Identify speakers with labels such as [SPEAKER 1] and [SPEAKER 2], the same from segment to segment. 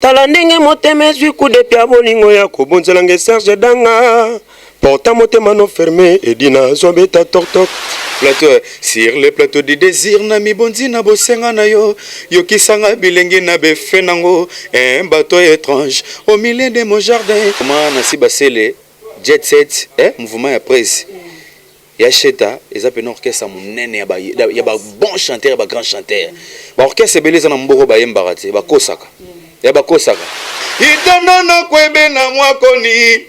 [SPEAKER 1] Talandenge moteme zwi coup de pied bolingo ya kobonzelange Serge Danga. Porta motema no fermé edina zombeta tok.
[SPEAKER 2] Plateau sur le plateau du désir na mi bondi na bosenga na yo yokisanga bilenge na befenango un bateau étrange au milieu de mon jardin. Comment na si basele jet set mouvement ya presse. Ya cheta ezapena orchestre munene ya ba bon chanteur ba grand chanteur. Ba orchestre beleza na mboko ba yembarate ba kosaka. Ya ba kosaka. Itana na kwebe na mwakoni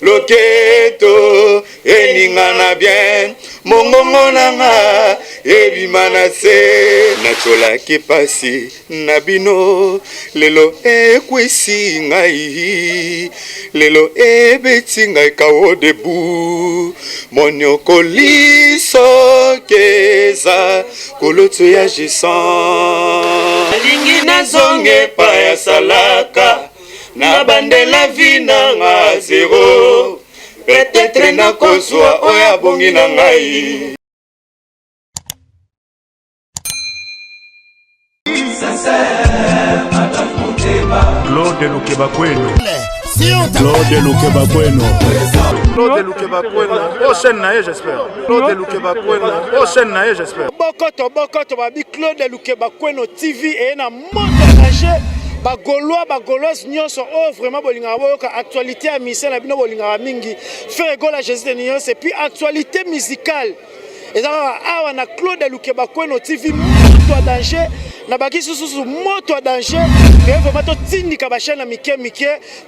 [SPEAKER 2] loketo eninga na bien mongongo nanga ebimana se nachola kipasi na bino lelo ekwisi ngai lelo ebeti ngai kawo debu monyoko liso keza koloto ya jisan alingi na zonge pa ya salaka na bandela vina nga zero peut-être na kozwa oya bongi na ngai
[SPEAKER 3] Claude Lukebakweno Claude Lukebakweno Claude Lukebakweno prochaine naie j'espère Claude Lukebakweno prochaine naie j'espère
[SPEAKER 4] Bokoto babi Claude Lukebakweno TV et na monde engagé ba Gauloise nyonso oh vraiment bolinga boyoka actualité à mission na bino bolinga mingi faire gola Jésus de nyonso et puis actualité musicale et ça awa na Claude Lukebakweno TV moto danger na baki susu moto danger et vraiment to tindika ba chaîne mike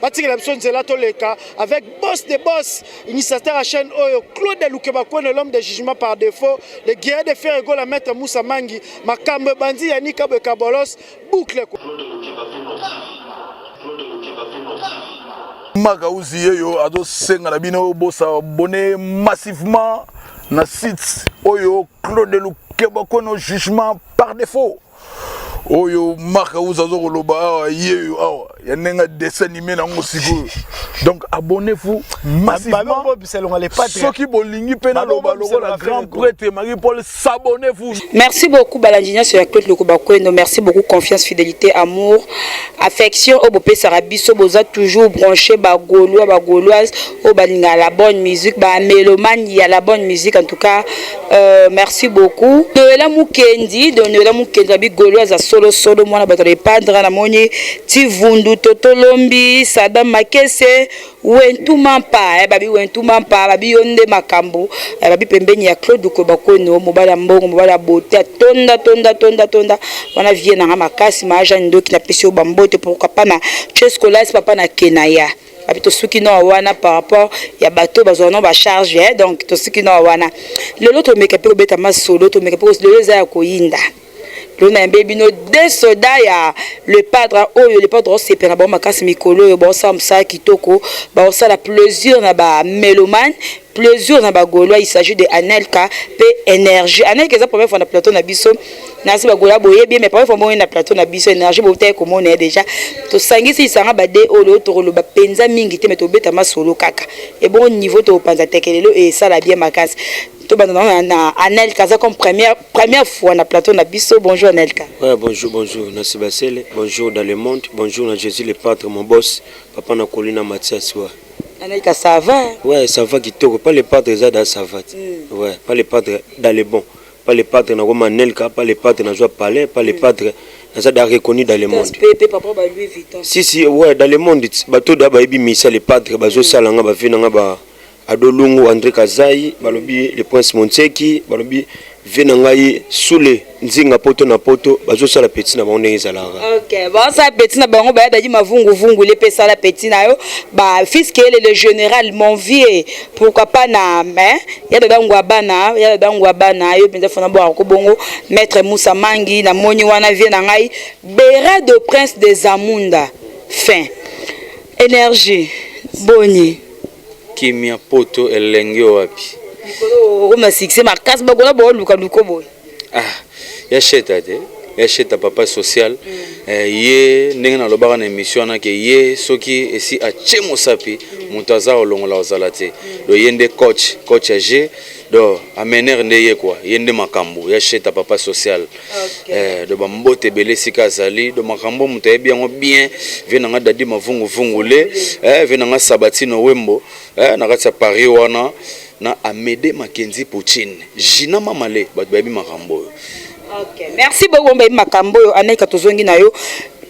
[SPEAKER 4] batikela biso nzela to leka avec boss de boss initiateur à chaîne oyo Claude Lukebakweno l'homme de jugement par défaut le guerrier de faire gola maître Moussa Mangi makambe bandi yanika bekabolos boucle
[SPEAKER 3] Magauzi yeyo ado senga na bino bosa abonné massivement na site oyo Claude Lukebakweno jugement par défaut oyo Magauzi azo koloba yeyo awa ya nenga dessin animé na ngosiko donc abonnez-vous massivement soki bolingi pena loba la grand prêtre Marie-Paul s'abonnez-vous.
[SPEAKER 5] Merci beaucoup Balandina sur Claude Lukebakweno, merci beaucoup confiance, fidélité, amour, affection au bopé sarabiso boza toujours branché ba Gauloise au balinga la bonne musique ba mélomane il y a la bonne musique en tout cas merci beaucoup. Noela Mukendi bi Gauloise solo mwana bato de padre na moni Tivundu Totolombi Sadam Makese Wentumampa babi Wentumampa babi Yonde Makambo babi pembeni ya Claude Lukebakweno mobala mbongo mobala bote tonda wana vie na makasi maja ndoki na pesi bambote pourquoi pas na Chescolas papa na Kenaya babi to suki no wana par rapport ya bateau bazona ba charge donc to suki no wana lelo to meka pe obeta masolo to meka pe lelo za ya koyinda lona mbé bino des soldats ya le padre oyo le padre c'est pena ba makasi mikolo yo ba samsa kitoko ba ça la plaisir na ba mélomane plaisir na ba Gaulois il s'agit de Anelka pe énergie Anelka c'est la première fois na plateau na biso na si ba Gaulois boye bien mais première fois mo na plateau na biso énergie bo te ko mona déjà to sangisi sanga ba de olo to lo ba penza mingi te mais to beta masolo kaka et bon niveau to panza tekelelo et ça la bien makasi to bana na Anelka ça comme première fois na plateau na biso. Bonjour Anelka.
[SPEAKER 1] Ouais, bonjour Nassi Basele, bonjour dans le monde, bonjour na Jésus le Pâtre mon boss papa na Colina Mathias ouais.
[SPEAKER 5] Anelka ça va?
[SPEAKER 1] Ouais, ça va kitoko, pas les pâtres ça ça va. Ouais, pas les pâtres dans les bons, pas les pâtres na Roma Anelka, pas les pâtres na joie palais, pas les pâtres ça da reconnu dans le monde.
[SPEAKER 5] Papa ba Louis Vuitton.
[SPEAKER 1] Si ouais, dans le monde bato da ba ibi misa les pâtres bazo salanga ba vinanga ba Adolungu André Kazai balobi le prince Monteki balobi venangai soule nzinga poto na poto bazo sala petit na bango ezala.
[SPEAKER 5] OK, ba ça petit na bango ba daji mavungu le pesa la petit na yo ba fils que le général mon vieux pourquoi pas na mais ya dadangu abana yo penza fona bo ko bongo maître Moussa Mangi na moni wana vie na ngai Béret de prince des Amunda fin énergie boni
[SPEAKER 2] kimia poto elenge wapi
[SPEAKER 5] on a succès ma casse bagola bo luka luko boy
[SPEAKER 2] ya cheta te ya cheta papa social ye ndenge na lobaka na émission na ke ye soki esi atie mosapi moto aza olongola ozala te do ye nde coach age do amener nde ye kwa ye nde makambo ya cheta papa social do bambote ebele esika azali do makambo moto ayebi yango bien vie nanga dadi mavunguvungule vie nanga sabatino wembo na kati ya Paris wana na Amédée Mackenzie Poutine Gina Mamale bato bayebi makambo oyo.
[SPEAKER 5] Ok, merci beaucoup bayebi makambo oyo Anelka tozongi na yo.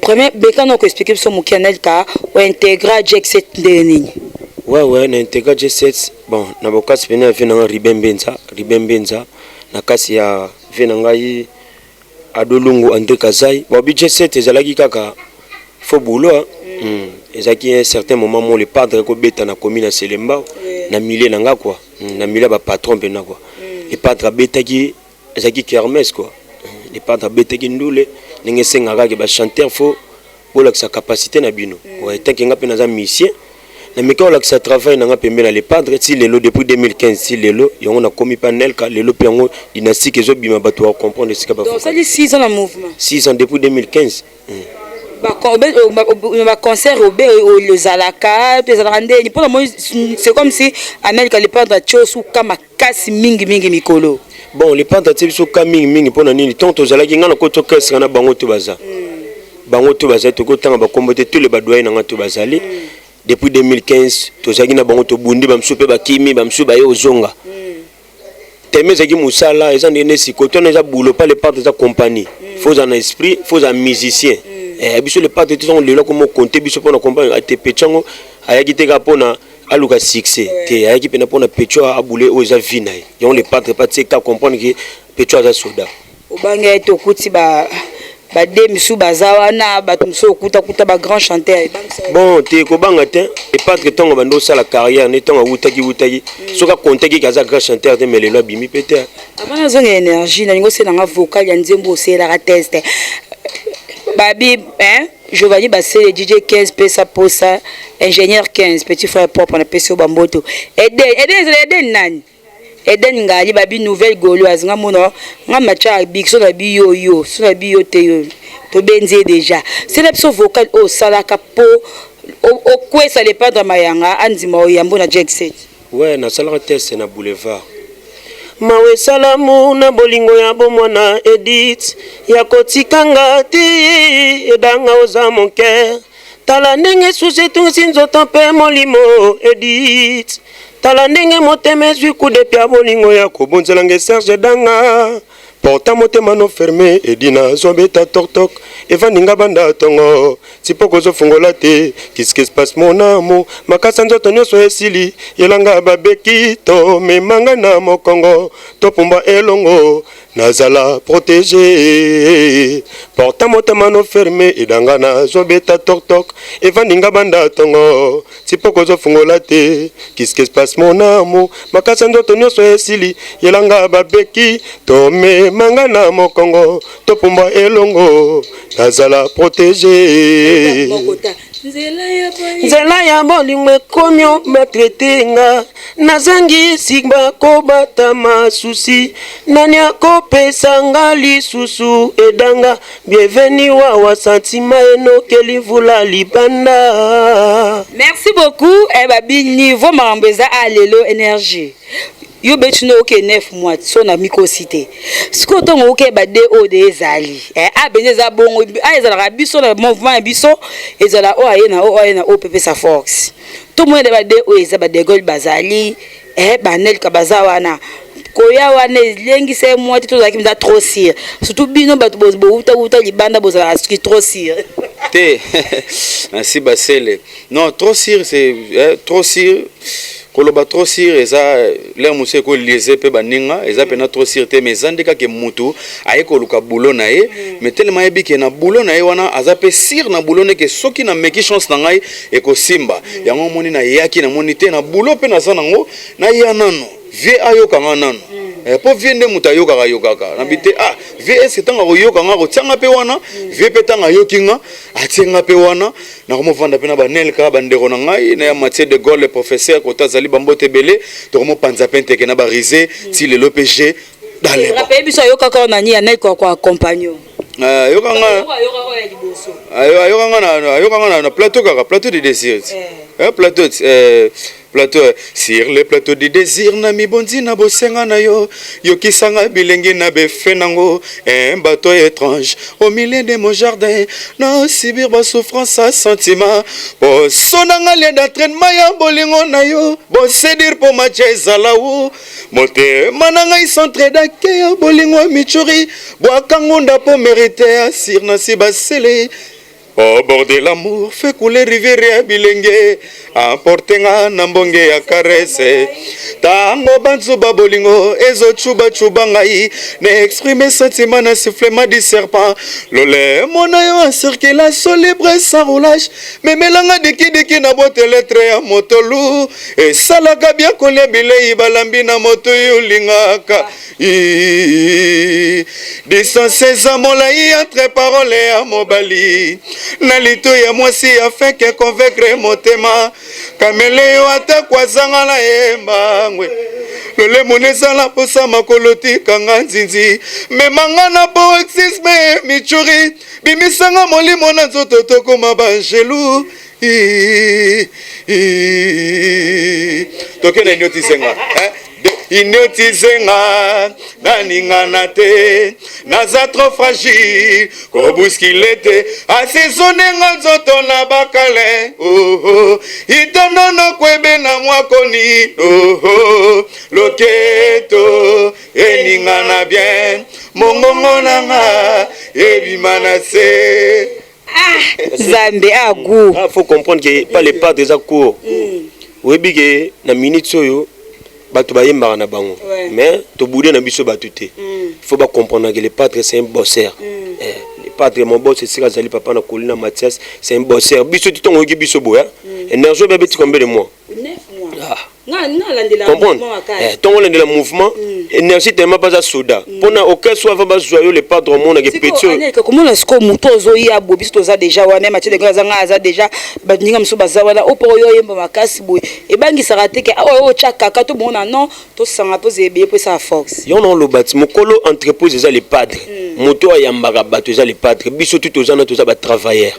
[SPEAKER 5] Premier bekano ko expliquer so muki Anelka o intégra Jet7 ndenge nini.
[SPEAKER 1] Ouais na intégra Jet7 bon na bokasi pena vie nanga Ribembenza na kasi ya vie nanga yi Adolungu André Kazai babi Jet7 ezalaki kaka faux boulot ezaki un certain moment mo le padre ko beta na commune na Selemba na milieu nanga quoi na milieu ba patron pena quoi le padre betaki ezaki kermesse quoi le padre betaki ndule ninge sengaka ke ba chanteur faux bola sa capacité na bino ouais tant que nga pena za musicien na mika la sa travail nanga pembe na le padre ti lelo depuis 2015 ti lelo yongo na komi panel ka lelo piango dynastique ezo bima bato wa comprendre ce que ba
[SPEAKER 5] donc ça dit 6 ans en mouvement
[SPEAKER 1] 6 ans depuis 2015
[SPEAKER 5] ba concert au le Zalaka c'est comme si Anelka le padre chosu kama kasi mingi mikolo
[SPEAKER 1] bon le padre tso kama mingi pona nini tonto zalaki ngana ko to kesa na bango to baza to ko tanga ba kombote tous les badoyen na to bazali depuis 2015 to zaki na bango to bundi ba msupe ba kimi ba msuba yo zonga teme zaki musala eza ndene sikoto na za boulot pas le padre za compagnie faut un esprit faut un musicien biso le padre tout le comme compter biso pona compagnie ate pechango ayaki teka pona aluka succès te ayaki pena pona pecho abule o eza vina yon le padre pas teka comprendre que pecho aza soda
[SPEAKER 5] obanga to kuti ba de misu bazawana bato misu kuta ba grand chanteur
[SPEAKER 1] bon te ko banga te le padre tongo bando sala carrière ne tongo wutaki soka compter que za grand chanteur de melelo bimi pete
[SPEAKER 5] abana zonga énergie na ngo sela nga vocal ya nzembo sela ka test babi Giovanni Bassé DJ 15 pesa posa ingénieur 15 petit frère propre na pesa bamboto Eden nani Eden ngali babi nouvelle gauloise nga mono nga macha big so na biyo so na biyo te yo to benze déjà c'est la pso vocal au salaka po au kwesa le padre mayanga anzima o yambo na Jet7
[SPEAKER 1] ouais na salaka test na boulevard mawe salamu na bolingo ya bomwana Edith ya kotikanga te edanga oza mon cœur tala ndenge susi tunsi nzoto mpe molimo Edith tala ndenge motema ezwi kude pya bolingo ya kobonzelanga Serge Danga porta motema no fermé edina zobeta tok evaninga banda tongo tipoko zo fungola te qu'est-ce qui se passe mon amour makasa nzoto nyonso esili yelanga babeki to memanga na mokongo topumba elongo nazala protégé porta motema no fermé edanga na zobeta tok evaninga banda tongo tipoko zo fungola te qu'est-ce qui se passe mon amour makasa nzoto nyonso esili yelanga babeki to manga na mokongo topumba elongo nazala protégé nzela ya bolingo ekomi matraite nga nazangi sigba kobata masusi nani akopesa nga lisusu edanga bienvenu wa santima enokeli vula libanda.
[SPEAKER 5] Merci beaucoup babi niveau marambeza alelo énergie yo betino oke 9 mois so na microcité siko tongo oke ba de o de ezali beneza bongo ezala biso na mouvement biso ezala o ayena o pepe sa force tout monde ba de o ezaba de gol bazali banel ka bazawana koya wana lengi se moi tout zaki mda trop sire surtout bino bato bo uta libanda bozala ski trop sire
[SPEAKER 2] te merci Basele non trop sire c'est trop sire koloba trop sire eza l'air monsieur ko liese pe baninga eza pena trop sire te mais zandeka ke mutu aye ko luka boulot na ye mais tellement yebi ke na boulot na ye wana aza pe sire na boulot ne ke soki na meki chance na ngai e ko simba yango moni na yaki na moni te na boulot pe na zanango na ya nano vie ayoka nga nano po vie nde muta yokaka na bite vie est tanga ko yoka nga ko tsanga pe wana vie pe tanga yokinga atenga pe wana na ko movanda pe na banelka bandeko na ngai na ya Mathieu de Gaulle le professeur ko tazali bambote belé to mo panza pente ke na ba risé ti le l'OPG dans les
[SPEAKER 5] rappel biso yokaka na ni anel ko compagnon
[SPEAKER 2] ayokanga na plateau kaka plateau de désir plateau sur le plateau du désir na mibondi na bosenga na yo yokisanga bilengi na befe nango un bateau étrange au milieu de mon jardin na subir ba souffrance à sentiment bosonanga lien d'entraînement ya bolingo na yo bosedir po match ezala wu motema na ngai centre dake ya bolingo michuri bwakangunda po mérité asir na si basele. Au bord de l'amour, fait couler rivière à bilenge, emportenga nambonge ya caresse. Tango banzo babolingo, ezo chuba chuba ngai, ne exprimer sentiment na sifflement du serpent. Lole monayo en circulation libre sans roulage, mais melanga diki na boîte lettre ya motolu, et salaka bien kolia bilei balambi na moto yulingaka. Distance à molai entre paroles à mobali. Nalito ya mwasi afin que convaincre motema kameleyo ata kwazanga na embangwe lole moneza la posa makoloti kanga nzinzi memanga na paroxysme michuri bimisanga molimo na nzoto tokoma banjelu tokena inyotisenga inyotisenga naningana te naza trop fragile kobuskilete asizonenga nzoto na bakale itonono kwebe na mwakoni loketo eningana bien mongongo nanga ebimana se
[SPEAKER 5] Zambé à goût.
[SPEAKER 1] Faut comprendre que pas les pas des accords. Oui, bien na minute soyo. Bato bayemba na bango mais to boudé na biso batuté faut pas comprendre que le pâtre c'est un bosseur le pâtre mon boss c'est Razali papa na Colina Mathias c'est un bosseur biso ti tongo ki biso boya énergie bébé ti combien de mois 9 mois comprendre tongo la mouvement énergie tellement pas à soda pona aucun soit va joyeux le pâtre mon na que petit
[SPEAKER 5] comment est-ce que mutozo ya bobi to za déjà wana mati de gazanga za déjà baninga mso bazawana opo yo yemba makasi boy e bangi sarate ke o chaka ka to bona non to sanga to zebe pour sa force
[SPEAKER 1] yo non le bâtiment mokolo entreprise za les padres moto ayambaka bato za les padres biso tout aux ans to za ba travailleurs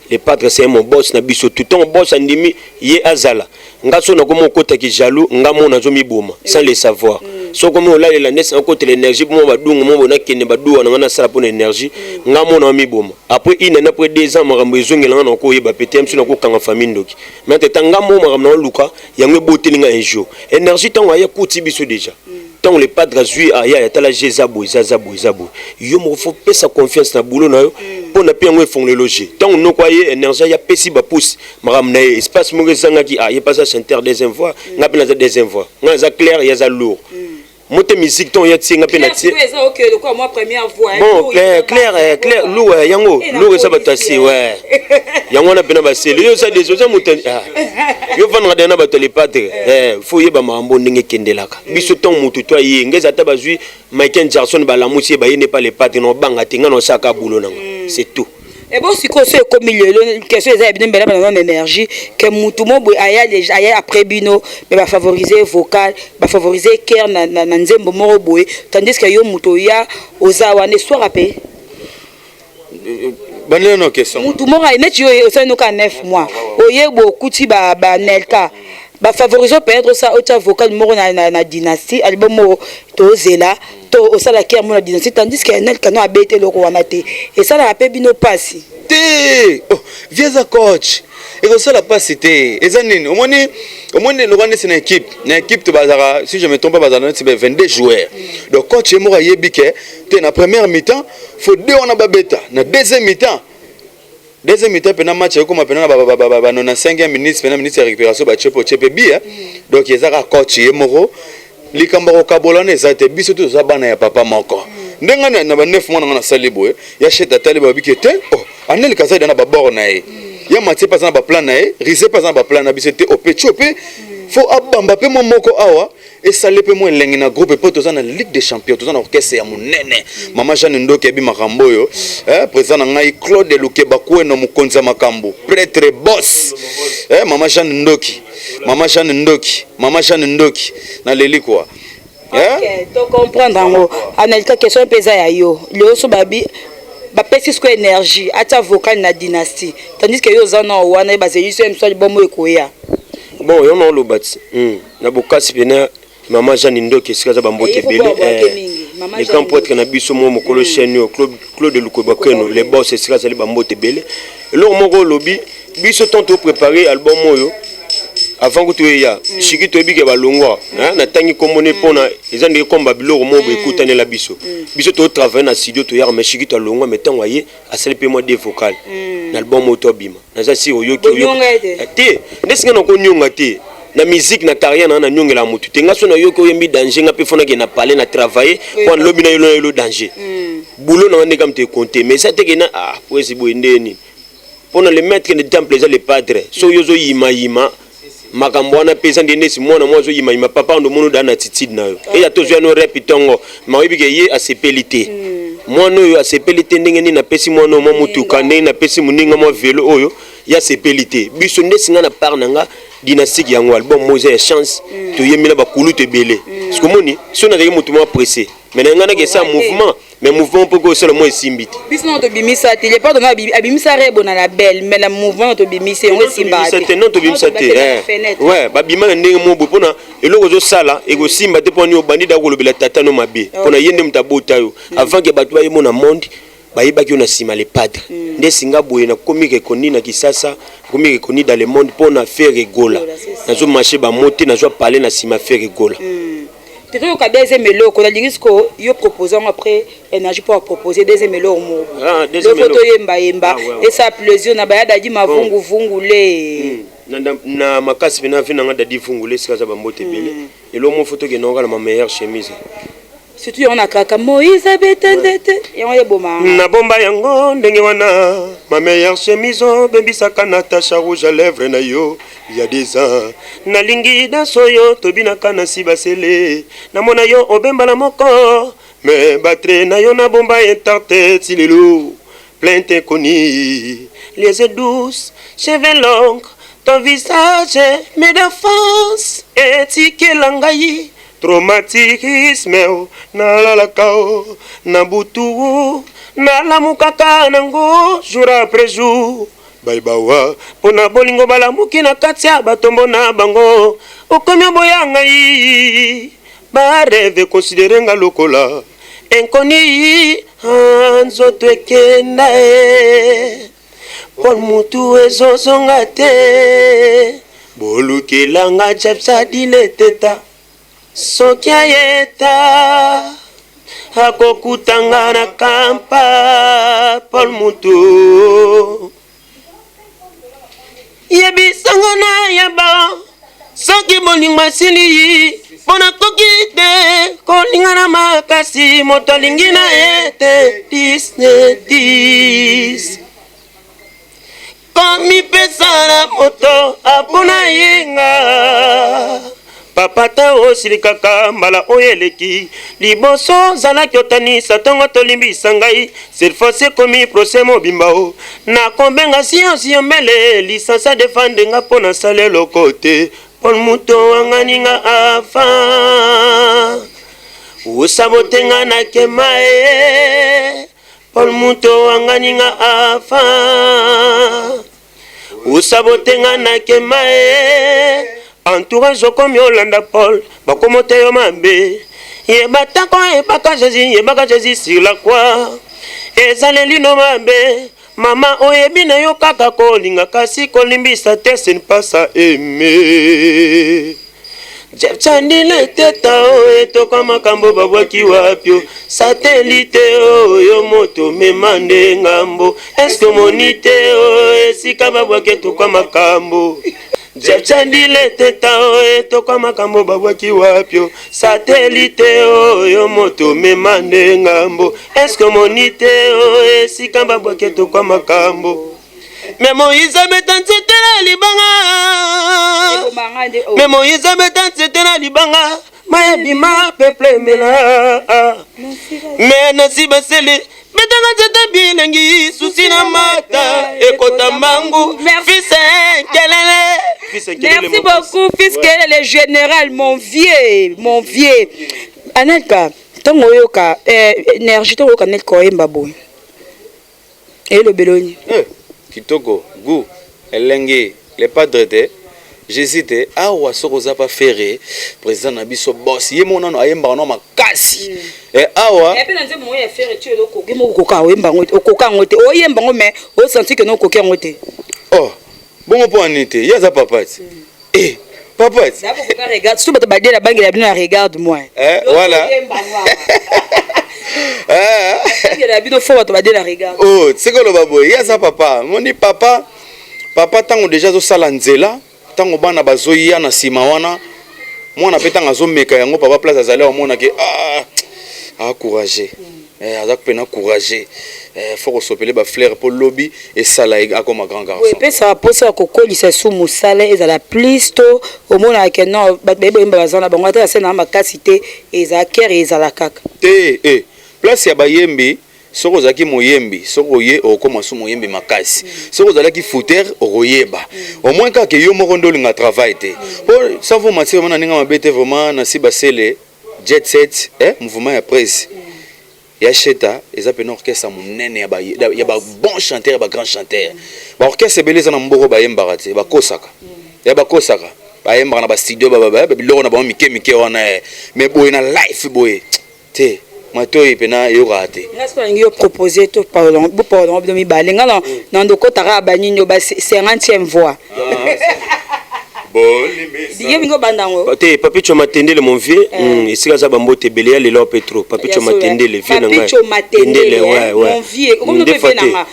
[SPEAKER 1] les padres c'est mon boss na biso tout ton boss andimi ye azala ngaso na komo kota ki jaloux ngamo na zo miboma sans le savoir so comme on la nesse en côté l'énergie pour moi badungu mo bona kene baduwa na sala pour l'énergie ngamo na miboma après ina na après 2 ans makambo ezongela na ko yeba pété msu na ko kanga famille ndoki mais ngamo makambo na luka yango botelinga un jour énergie tango ya kuti biso déjà tant les padres jouent à ya tala jezabo zabo yo mo faut pesa confiance na boulot na yo pour na piango fond le loger tant no croyez énergie ya pesi ba pousse maram na espace mo rezanga ki ya pas ça chanteur deuxième voix ngapela za deuxième voix ngaza clair ya za lourd mote musique ton ya tsinga pe na tie
[SPEAKER 5] OK de quoi moi première voix
[SPEAKER 1] bon clair lourd yango lourd ça batasi ouais yango na pena ba sele yo ça des autres moto yo vendre dana bato les padres faut yeba mambo ndenge kendelaka biso ton mutu to ye ngeza ta bazui Michael Jackson ba la musie ba yene pas les padres no banga tinga no saka bulo nanga c'est tout
[SPEAKER 5] et bon si ko c'est comme le question est bien belle dans l'énergie que mutu mo boy aya déjà aya après bino mais va favoriser vocal va favoriser cœur na nzembo mo boy tandis que yo mutu ya ozawa ne soit rappé
[SPEAKER 2] bonne no question
[SPEAKER 5] mutu mo ga net yo ça no ka 9 mois oyebo kuti ba nelka ba favoriser perdre ça autre vocal mo na dynastie album mo to zela to osala kia mo na dynastie tandis que nelka no abete loko wana te et ça la rappelle bino passi
[SPEAKER 2] te viens coach et ça la passe te ezanini au moins le rwanda c'est une équipe to bazara si je me trompe pas bazara c'est 22 joueurs donc coach mo ga yebike te na première mi-temps faut deux on a babeta na deuxième mi-temps pena match comme pena ba 95e minute pena minute de récupération ba chepo bia donc ezaka coach yemoro likambako kabolana ezate biso to za bana ya papa moko ndenga na ba 9 mois na salibo ya cheta taliba bikete anel kazaida na ba bord na ye ya matie pas na ba plan na ye rise pas na ba plan na biso te opechope faut abamba pe moko awa et ça le peut moins lengi na groupe pour tous na Ligue des Champions tous na orchestre ya munene mama Jeanne Ndoki bi makambo yo président ngai Claude Lukeba Kweno mukonza makambo prêtre boss mama Jeanne Ndoki na leli quoi
[SPEAKER 5] OK to comprendre ngo analyse question pesa ya yo le so babi bapesi siko énergie ata vocal na dynastie tandis que yo zana wana bazeliso mso bomo ekoya
[SPEAKER 1] bon yo no lobati na bokasi pena maman Jeanne Ndoki sikaza bambote belé les grands poètes na biso mo mokolo chaîne yo Claude Lukweba Kweno les boss sikaza li bambote belé eloko moko lobi biso tonto préparer album oyo avant que tu aies ya chiki to bi ke balongwa na tangi komone pona ezande komba biloko mo be kutane la biso biso to travailler na studio to ya mais chiki to longwa metant waye asali pe moi des vocales na album moto bima na za si oyoki te ndesinga na ko nyonga te na musique na carrière na nyongela mutu te nga so na yoki oyembi danger nga pe fona ke na parler na travailler pour lobi na yelo danger boulot na ndeka mte compter mais ça te ke na wesi boendeni pona le maître de temple les padres so yozo yima makambo wana pesa ndende si mwana mwazo yima papa ndo mono dana titide na yo e ya tozo no repitongo mawibi ke ye asepelite mwana yo asepelite ndenge ni na pesi mwana mo mutuka ndenge na pesi muninga mo velo oyo ya sepelite biso ndesinga na part nanga dynastique yango album moza ya chance to yemela ba kulu te belé parce que moni so na yé mutu mo pressé mais na ngana ke ça mouvement mais mouvement poko c'est le moins simbiti
[SPEAKER 5] bisno to bimisa te le pas de abimisa rebo na la belle mais le mouvement to bimisa on simba
[SPEAKER 1] te non to bimisa te ouais ba bima ndenge mo bopona eloko zo sala e go simba te poni obandi da ko lobela tata no mabe pona yende mutabota yo avant que batu ba yemo na monde bayiba ki on a sima les padres nde singa boye na komike koni na kisasa komike koni dans le monde pona faire rigola na zo marcher ba monter na zo parler na sima faire rigola
[SPEAKER 5] Trio ka deuxième meloko la disco yo proposant après énergie pour proposer deuxième meloko mo le photo yemba et ça plaisir na bayada di mavungu vungule
[SPEAKER 1] na makasi bena vina nga dadi vungule sikaza bambote belé et lo mo photo ke nonga na ma meilleure chemise
[SPEAKER 5] surtout on a kaka Moïse betendete et on est boma
[SPEAKER 1] na bomba yango ndenge wana ma meilleure chemise bembisaka Natacha rouge à lèvres na yo il y a des ans na lingi danso yo tobina kana si basele na mona yo obemba la moko mais batre na yo na bomba interte tilelo plainte koni les yeux douces cheveux longs ton visage mais d'enfance étiqué langai traumatisme na la kao na butu na la mukaka nango jour après jour baibawa pona bolingo balamuki na katia batombo na bango okomi boyanga yi ba rêve considérer nga lokola inconni nzoto ekenda Paul mutu ezozonga te bolukelanga chapsa dileteta soki ayeta akokutanga na kampa Paul mutu yebisanga na yaba soki bolingo asili pona koki te kolinga na makasi moto alingi na ete 10 komi pesa na moto apona yenga papa ta osilikaka mbala oyo eleki liboso zalaki otanisa ntongo tolimbisa ngai cette fois ekomi procès mobimba o nakobenga siansi yo mbele lisansa defande nga mpo nasala eloko te Paul muto wanganinga afa usabotenga na kema Paul muto wanganinga afa usabotenga na kema entourage comme Yolanda Paul bakomote yo mabe yebatako ebaka Jésus sur la croix ezaleli no mabe mama oyebi na yo kaka kolinga kasi kolimbisa te ce n'est pas ça aimer Jeff Chandile teta o etoka makambo babwaki wapio satellite oyo moto memande ngambo eske monite o esika babwaki toka makambo Jeff Chandile teta o etoka makambo babwaki wapio satellite oyo moto memande ngambo eske monite o esika babwaki toka makambo Mais Moïse betan c'était la libanga Mais Moïse betan c'était la libanga ma bima peuple mela mais nasiba sele betanga c'était bilengi souci na mata ekota mangu fils kelele
[SPEAKER 5] merci beaucoup fils kelele le général mon vieux Anelka tongo yoka énergie to yoka net ko emba boy Et le Beloni.
[SPEAKER 2] Kitoko, goût, elengi, les padres te. J'hésite, awa sokoza pas ferré, président Nabiso boss, yé mon nom, ayemba no makasi. Et awa.
[SPEAKER 5] Et puis dans ce moment, il ferré, tu es le coquin, mon coca, oyemba ngote, au coca ngote, oyemba ngote, mais au senti que non coquin ngote.
[SPEAKER 2] Oh, bon point nité, yaza papa. Eh, papa.
[SPEAKER 5] D'abord, regarde, si tu vas te battre la banque, il a regarde moi.
[SPEAKER 2] Voilà.
[SPEAKER 5] Il a bien au fond, tu vas te la regarde.
[SPEAKER 2] Oh, c'est quoi le babo? Yaza papa, mon dit papa, papa tango déjà zo salanzela. Tango bana bazoya na sima wana mwana peta ngazo meka yango papa place azali omona ke courager azak pena courager faut resopele ba fleur pour lobby et sala akoma grand garçon
[SPEAKER 5] oui pe ça pose ko kolisa sou musala ezala plus to omona ke non ba bebe bazana bango ata sena makasité ezaker ezala kaka
[SPEAKER 2] place ya bayembi soko zaki moyembi soko ye okoma su moyembi makasi soko zalaki fouter okoyeba au moins ka ke yo moko ndolinga travail te pour ça vous matir mana ninga mabete vraiment na sibasele jet set mouvement ya presse ya cheta eza pena orchestre monene ya ba bon chanteur ba grand chanteur ba orchestre beleza na mboko ba yembaka te ba kosaka ya ba kosaka ba yembaka na ba studio ba biloko na ba mike wana mais boye na life boye te matoi pena yo raté
[SPEAKER 5] est-ce que ngi proposer to pardon de mi balenga non ndoko tara baninyo ba 50e voix Dieu mingo bandango
[SPEAKER 1] te papi choma tendele mon vieux isika za bambote belé le lo petro papi choma tendele vie na ngai tendele ouais
[SPEAKER 5] mon vieux comme no pe na nga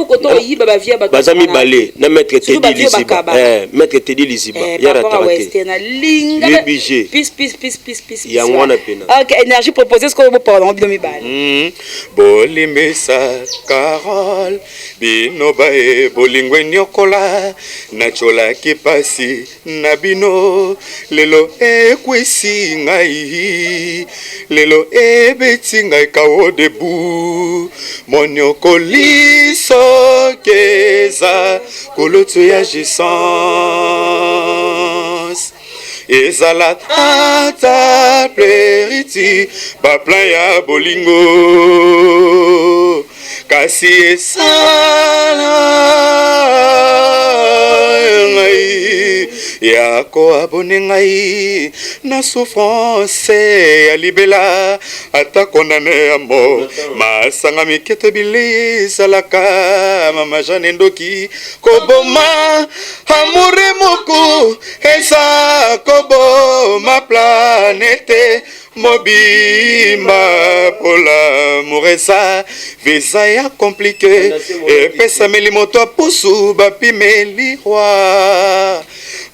[SPEAKER 5] ko to yiba ba vie ba
[SPEAKER 1] bazami balé na maître Teddy Liziba maître Teddy Liziba ya rataraté
[SPEAKER 5] le
[SPEAKER 1] budget
[SPEAKER 5] pis
[SPEAKER 1] ya ngwana pena
[SPEAKER 5] OK énergie proposer ce que vous parlons de mi bale
[SPEAKER 2] bolimesa Carole bino bae bolingwe nyokola nachola kipasi nabino lelo ekwisi ngai lelo ebeti ngai kawo debu monyokoliso keza koloto ya jisans ezala ata pleriti baplan ya bolingo kasi esala ngai yako abone ngai na souffrance ya libela ata kondane ya mort masanga mikete bili salaka mama Jane Ndoki koboma amure moku esa koboma planete mobimba pola moresa visa ya compliqué epesa melimoto apusu bapimeli roi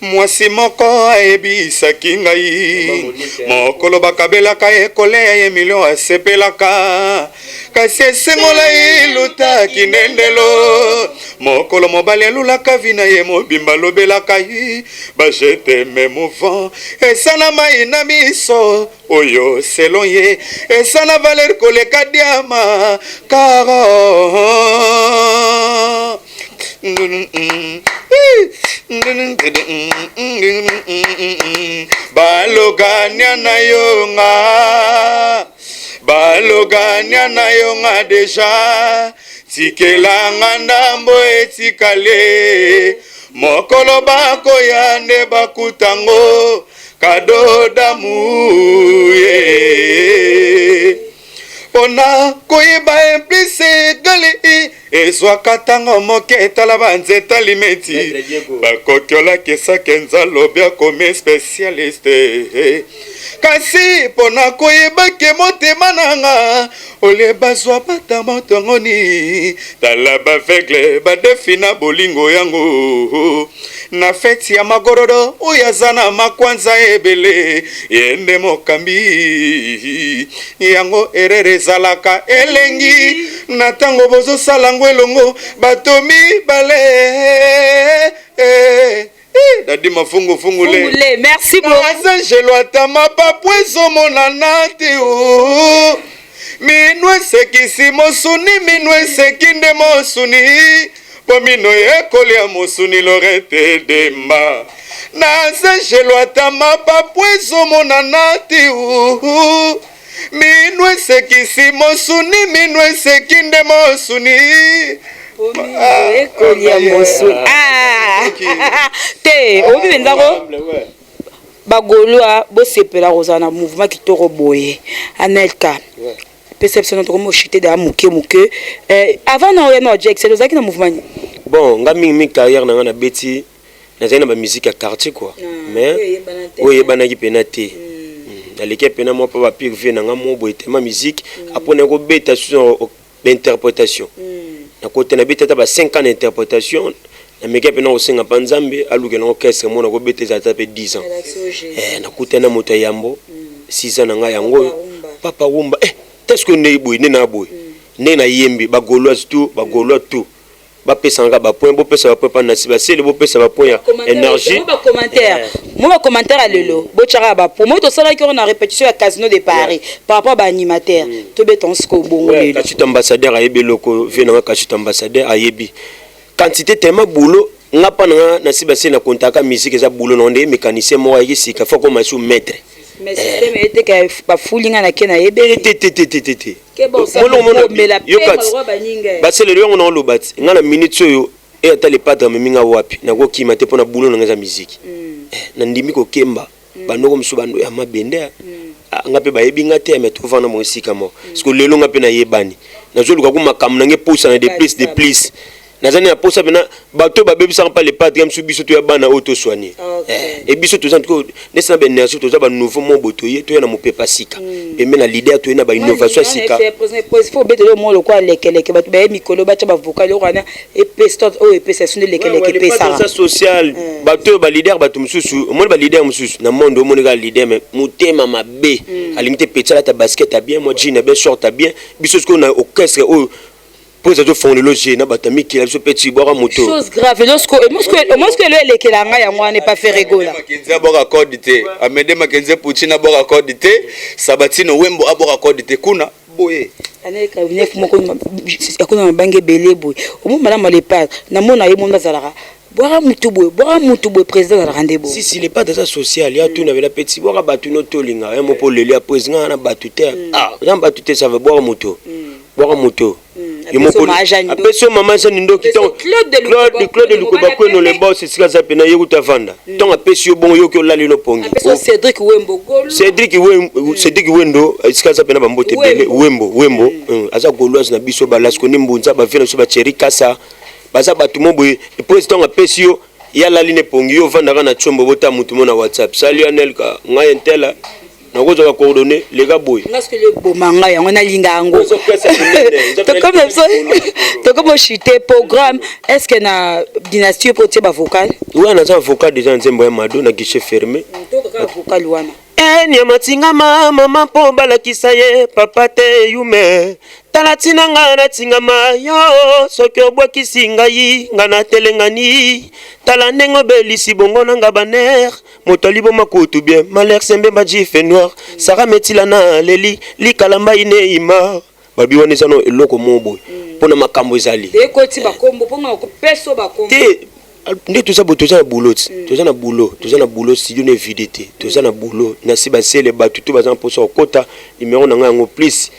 [SPEAKER 2] mwasi moko ayebisaki ngai mokolo bakabelaka ekole ya emilio asepelaka kasi esengola ilutaki nendelo mokolo mobali alulaka vi na ye mobimba lobelaka ye bajete me mouvant esana mai na miso oyo selon ye esana valer koleka diama karo baloganya na yo nga deja tikelanga ndambo etikale mokolo bakoya nde bakutango kado damu pona koyeba implice gali ezwaka ntango moke etala banzeta limeti bakokiolakisaki nzalobi akomi spécialiste kasi pona koyebaki motema nanga oleba zwa bata motongoni tala baveugle badefi na bolingo yango na feti ya magorodo oyo aza na makwanza ebele yende mokambi yango erere ezalaka elengi na ntango bozosala ngo elongo bato mibale dadi mafungu fungule
[SPEAKER 5] merci beaucoup
[SPEAKER 2] azangelo atama papo ezomonana te o mino esekisi mosuni mino eseki nde mosuni po mino ekoli ya mosuni lorete demba nazangelo atama papo ezomonana te o mino esekisi mosuni mino eseki nde mosuni
[SPEAKER 5] ekolia mosu te obi benzako bagolwa bosepela kozala na mouvement kitoko boye anelka perception notre mo chité da muke avant na oya no Jack c'est ozaki na mouvement
[SPEAKER 1] bon nga mingi carrière na nga na beti na na ba musique ya quartier quoi mais oye banaki pena te na l'équipe pena mo pa ba pire vie na nga mo boye tema musique après na ko beta sur l'interprétation na côté na beta ta ba 5 ans d'interprétation na meke pena osenga pa nzambe aluke na orchestre mo na ko beta za ta pe 10 ans na côté na moto yambo 6 ans na nga yango papa rumba est-ce que ne boy ne na boy ne na yembi ba gaulois tout ba pesanga ba point bo pesa ba point pa na si ba sele bo pesa ba point énergie
[SPEAKER 5] moi commentaire à lelo bo tchara ba pour moi to sala ki on a répétition à Casino de Paris par rapport à animateur to beton sko bongo lelo
[SPEAKER 1] ka chute ambassadeur ayebi loko vient na ka chute ambassadeur ayebi quantité tellement boulot nga pa na si ba sele na contact musique za boulot na ndé mécanicien mo ayi sika faut comme sous maître
[SPEAKER 5] mais système était que pas foulinga na kena yebe
[SPEAKER 1] te
[SPEAKER 5] ke bon ça mais la paix ba baninga
[SPEAKER 1] ba sele yo ngona lo bat nga na minute yo et ata le padre minga wapi na ko kima te pona boulot na za musique na ndimi ko kemba banoko msu bando ya mabende nga pe bayebi nga te mais to vana mo sika mo parce que lelo nga pe na yebani na zo luka ko makam na nge posa na de plus nazani na posa bena bato ba bebisa pa le padre msu biso to ya bana auto soigner et biso to zant ko nesa ba énergie to za ba nouveau mon boto ye to ya na mopepa sika pembe na leader to na ba innovation sika
[SPEAKER 5] faut beto le mo lo kwa lekeleke bato ba mikolo ba cha ba vocal lo kana et pestot o et pesation de lekeleke pesa
[SPEAKER 1] ça social bato ba leader bato msusu mo ba leader msusu na monde o mo ga leader mais mutema mabe alimite petala ta basket a bien mo jean a bien short a bien biso ko na orchestre o pour ça fond le loger na batami qui a ce petit boire moto
[SPEAKER 5] chose grave lorsque le kelanga ya moi n'est pas fait rigoler
[SPEAKER 2] Makenza bora accordité amede Makenza Puchina bora accordité Sabatino Wembo abora accordité kuna boye
[SPEAKER 5] aneka vient moko akona bange belé boy au moment madame le pas na mona ye mona zalaka boire mutu boy président de la rendez-vous
[SPEAKER 1] si les pas de ça social ya tout na la petit boire batu no tolinga un mot pour le lia président na batute dans batute ça veut boire moto apeso mama sa nindo kiton Claude Lukoba Kweno le boss sika za pena yekuta vanda ton apesi yo bon yo ko lali no pongi
[SPEAKER 5] apeso Cédric
[SPEAKER 1] Wendo sika za pena bambote bele Wembo aza goloise na biso balasko ni mbunza ba vena so ba cheri kasa baza batu mobo le président apesi yo ya lali ne pongi yo vanda kana chombo bota mutu mona WhatsApp salut Anelka ngai entela na kozo ka coordonner les gars boy
[SPEAKER 5] parce que le bomanga yango na linga yango to comme chité programme est-ce que na dynastie pour tiba vocal
[SPEAKER 1] ouais na vocal déjà nzembo ya mado na guichet fermé
[SPEAKER 5] to ka vocal wana
[SPEAKER 1] nyamatinga mama po balakisa ye papa te yume talatina nga na tingama yo soki obwakisi ngai nga na telengani tala ndengo belisi bongo na nga baner moto liboma kutu bien malher sembe baji fait noir sara metila na leli likalamba ine ima babi wana zano eloko mobo pona makambo ezali
[SPEAKER 5] ekoti bakombo pona ko peso bakombo
[SPEAKER 1] te nde toza na boulot toza na boulot studio ne vidité toza na boulot na si basele batu to bazana posa okota numéro na ngo plus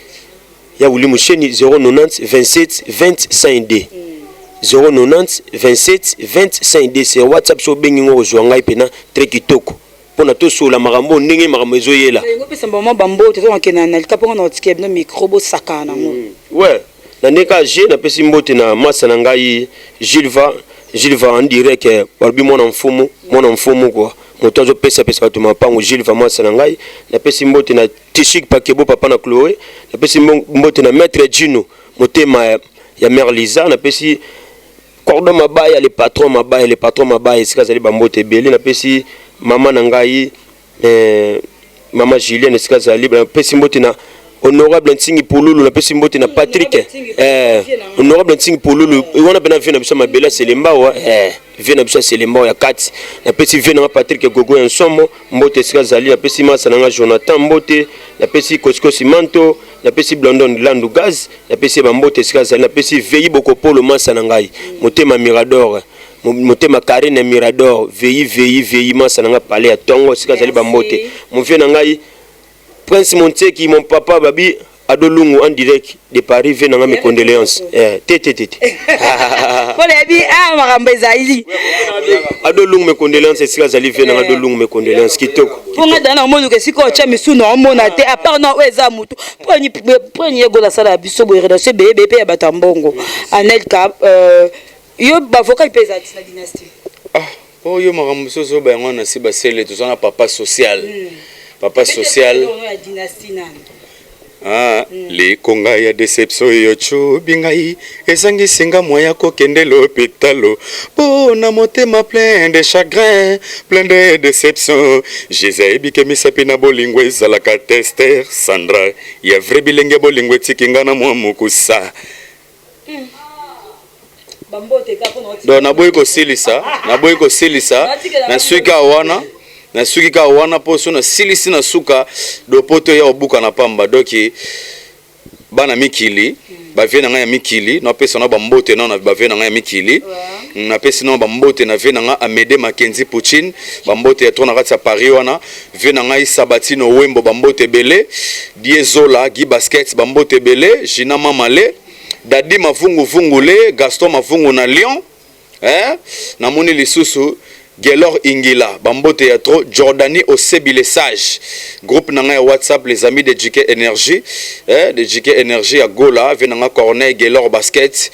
[SPEAKER 1] ya wuli musheni 090 27 20 5D 090 27 20 5D c'est WhatsApp so bengi ngo zo ngai pena très kitoko pona to so la marambo ndenge marambo ezoyela
[SPEAKER 5] ngo pesa mbama bambo tozo makena na likapo na otike no micro bo sakana ngo
[SPEAKER 1] ouais na ndeka je na pesi mbote na masa na ngai Gilles va en direct barbi mon mfumu quoi moto zo pesa to mapango Gilles va masa na ngai na pesi mbote na Tishik Pakebo papa na Chloé na pesi mbote na maître Gino motema ya mère Lisa na pesi cordon mabaya les patrons mabaya sika zali bambote belé na pesi mama na ngai mama Julienne sika zali na pesi mbote na honorable Ntingi Polulu na pesi mbote na Patrick honorable Ntingi Polulu wana bena vina bisa mabela selembao vina bisa selembao ya kati na pesi vina na Patrick Gogo Ensomo mbote sika zali na pesi masa na Jonathan mbote na pesi Kosko Simanto na pesi Blondon Landu Gaz na pesi bambote sika zali na pesi Veyi Bokopolo masa na ngai motema Mirador motema Karine Mirador Veyi masa na ngai palais ya Tongo sika zali bambote mo vina ngai Prince Monteki mon papa babi Ado Lungu en direct de Paris vient dans mes condoléances. Tété.
[SPEAKER 5] Pour les billes, Marambezali.
[SPEAKER 1] Ado Lungu mes condoléances et si la Zali vient dans Ado Lungu mes condoléances. Kitoko.
[SPEAKER 5] Pour nga dans le monde que si ko cha misu no mona te à part no eza mutu. Prenez go la sala biso bo redation bébé ya batambongo. Anelka yo bavoka ipeza na dynastie.
[SPEAKER 2] Oh yo makambo soso ba ngona si basele to sona papa social. Papa social.
[SPEAKER 5] Dynastie nani.
[SPEAKER 2] Les konga ya déception yo bingai esangi singa moya ko kende l'hôpital po na motema plein de chagrin plein de déception Jésus bikemi sapina bolingo ezalaka tester Sandra ya vrai bilenge bolingo tikinga na mwa mukusa do na boy ko silisa na suika wana na suki ka wana poso na silisi na suka do poto ya obuka na pamba doki bana mikili ba vena nga ya mikili na pesa na bambote na ba vena nga ya mikili na pesa na bambote na vena nga Amede Makenzi Poutine bambote ya tona kati ya Paris wana vena nga Isabatino Wembo bambote belé Diezola Gi Basket bambote belé Jina Mamale Dadi Mavungu Vungule Gaston Mavungu na Lyon na moni lisusu Gelor Ingila, Bambote Yatro, Jordani Osebile Sage, groupe nanga WhatsApp, les amis de JK Energy, de JK Energy à Gola, Venanga Corneille, Gelor Basket,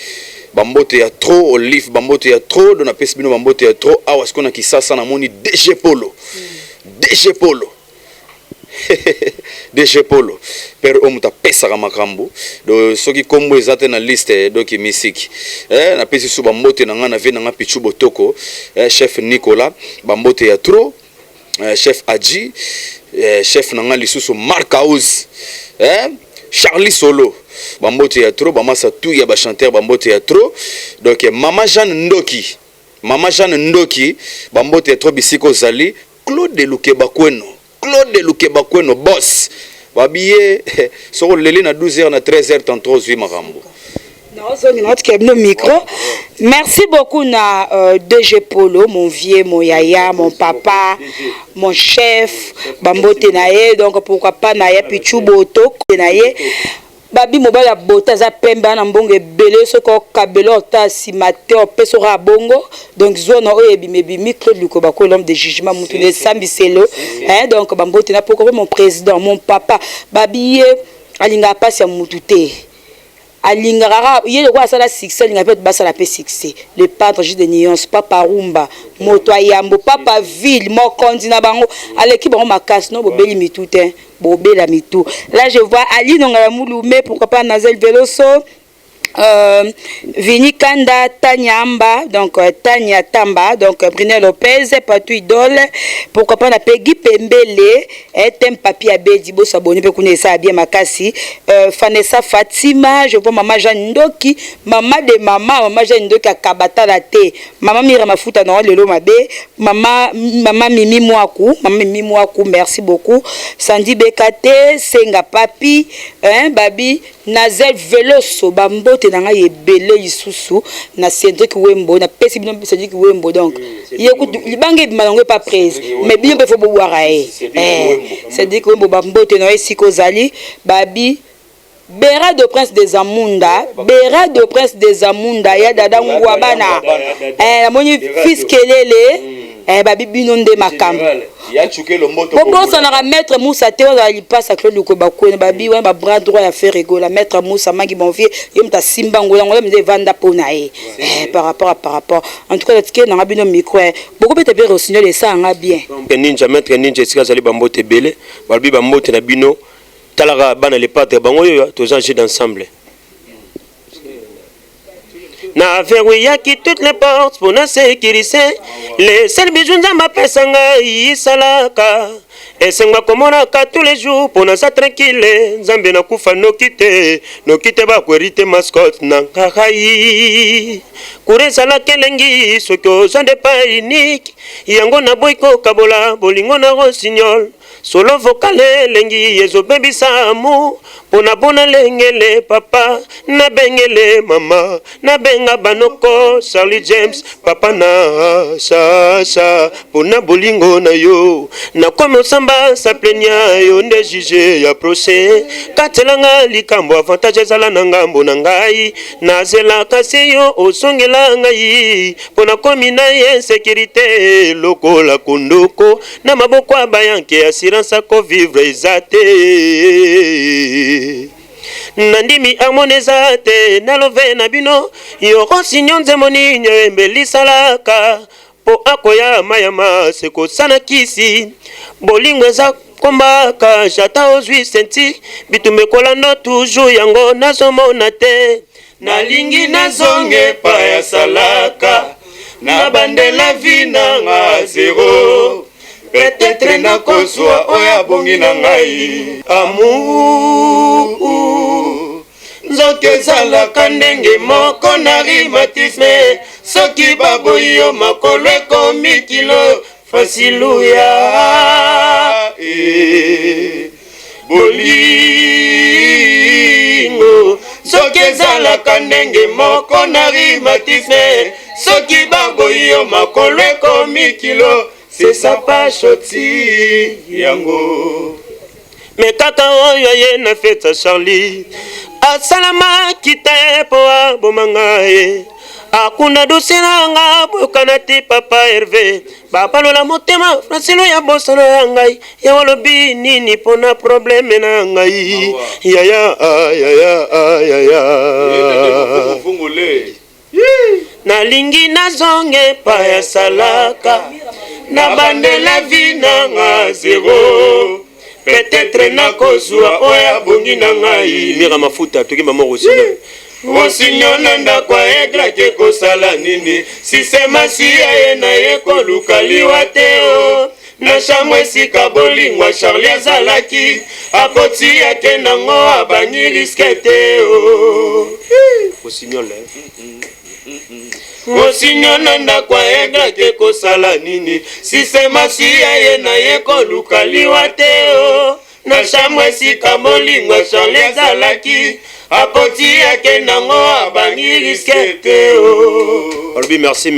[SPEAKER 2] Bambote Yatro, Olive, Bambote Yatro, Dona Pesbino Bambote Yatro, Awaskona Kisasa Namoni, DG Polo, DG Polo. DG Polo per omuta pesa makambo do soki kombo ezate na liste doki misiki na pesi su bambote na nga na ve na nga Pichu Botoko chef Nicolas bambote ya tro chef Adji chef na nga lisusu Mark House Charlie Solo bambote ya tro bamasa tout ya ba chanteur bambote ya tro donc Mama Jeanne Ndoki bambote ya tro bisiko zali Claude Lukeba Kweno boss babiye so leli na 12h na 13h tantôt 8 makambo.
[SPEAKER 5] Micro. Merci beaucoup na DG Polo, mon vieux, mon yaya, mon papa, mon chef, Bambote naye, donc pourquoi pas naye Pichu Botoko naye. Babi mobile bota za pembe na mbongo ebele soko kabelo ta simate o peso ra bongo donc zone o ebimebimi Claude Lukoba ko l'homme de jugement mutu de sambiselo donc Bambote na pourquoi mon président mon papa babi alinga pasi ya mutute alinga yé le quoi ça la succès alinga peut basa la succès le peintre juste de nuance papa rumba moto ayambo papa ville mo kondi na bango aleki bango makasi no bobeli mitute bobela mitu là je vois Ali Nongala Mouloumé pourquoi pas Nazel Veloso Vini Kanda Tanyamba donc Tanya Tamba donc Brunel Lopez Patou Idole pourquoi pas na Peggy Pembele Tem Papi Abedi bo saboni pe kunesa bien makasi Vanessa Fatima je vois maman Jeanne Ndoki maman Jeanne Ndoki akabata la te maman Mira Mafuta na lelo mabe maman Mimi Mwaku merci beaucoup Sandy Bekate Senga Papi babi Nazel Veloso Bambote nanga yebele isusu na Cédric Wembo na pesi bino Cédric Wembo donc écoute libange bimango pas prise mais bien peut faut boire Cédric Wembo Bambote na esiko zali babi Bera de Prince des Amunda ya dada ngwa bana na moni fils kelele babi binonde makambo
[SPEAKER 2] ya chuke lo moto
[SPEAKER 5] bon ça na maître Moussa Théo za li passe Claude Lukoba ko babi wa ba bras droit ya faire rigola maître Moussa mangi bon vie yo mta simba ngola me vanda pona par rapport en tout cas le ticket na bino micro beaucoup peut être signal et ça nga bien
[SPEAKER 1] ninja maître ninja sika zali bambote belé babi bambote na bino talaga bana les pattes bango yo tous enjeux d'ensemble na verrouillaki toutes les portes pour na sécuriser les seuls bijoux nzamba pesanga isalaka esenga komonaka tous les jours pour na sa tranquille nzambe na kufa nokite bakwerite mascotte na nkakai kuresala kelengi soki ozande pas unique yango na boyko kabola bolingo na rossignol solo vokale lengi ezobebisa amour pona bona lengele papa na bengele mama na benga banoko Charlie James papa na Sasha pona bolingo na yo na kome osamba sa plenya yo nde juge ya procès katelanga likambo avantage ezala na ngambo na ngai nazela kasi yo osongela ngai pona komi na insécurité lokola kondoko na maboko abayanke assurance ako vivre ezate nandimi harmoneza te nalove na bino yoko sinyo nzembo ninyo embelisalaka po akoya mayama sekosana kisi bolingo eza kombaka jata ozwi senti bitumbe kolando toujours yango nazomona te nalingi nazonge pa ya salaka na bandela vi nanga zero peut-être nakozwa oyo abongi na ngai amour nzoto ezalaka ndenge moko na rhumatisme soki baboyi yo makolo ekomi kilo fasiluya bolingo soki ezalaka ndenge moko na rhumatisme soki baboyi yo makolo ekomi kilo c'est ça pas choti yango me kaka oyo ye na feta Charlie asalama kita po bomanga ye akunda dosinanga bokana ti papa Hervé bapalola motema Francilo ya bosana ya ngai ya walobi nini pona probleme na ngai ya nalingi nazonge pa ya salaka na bandela vi nanga zero peut-être nakozwa oya bongi na ngai mira mafuta toki mama Rosinyo Rosinyo nanda kwa egla ke kosala nini sisema siya ye na ye koluka liwa teo na chambre esika bolingwa Charlie azalaki akoti yake nango abangi riske teo Rosinyo le Rosinyo nanda kwa egla ke kosala nini sisema siya ye na ye koluka liwa teo na chambre esika bolingwa Charlie azalaki akoti yake nango abangi riske teo. Merci.